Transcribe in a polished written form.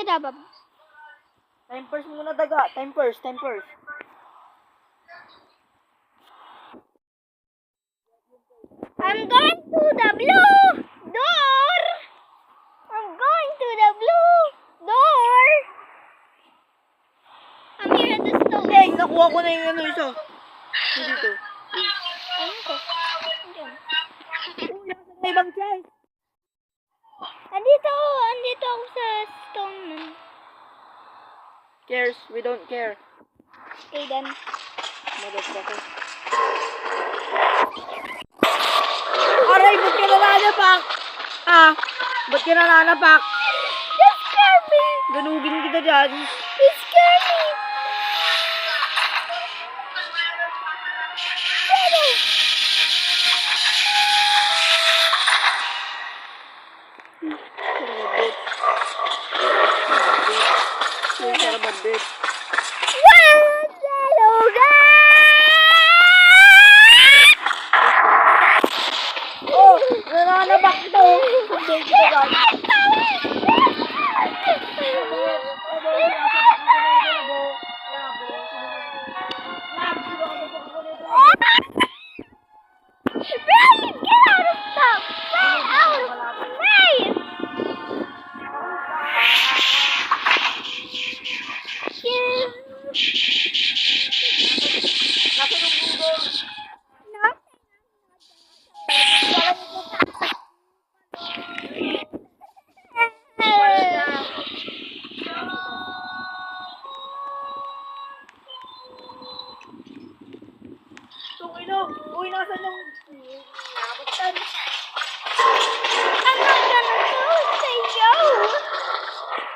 Dabab. Time first muna, daga. Time first. I'm going to the blue door. I'm going to the blue door. I'm here at the stove. Hey, nakuha ko na yung ano isa. Dito. Ano ko? Andiyan. May ibang chest. Andito ako sa stone nun. Cares, we don't care. Okay, then. Motherfucker. Aray, ba't ka nananapak? Ba't ka nananapak? You scared me. Ganugin kita dyan. You scared me. Sarap, bitch.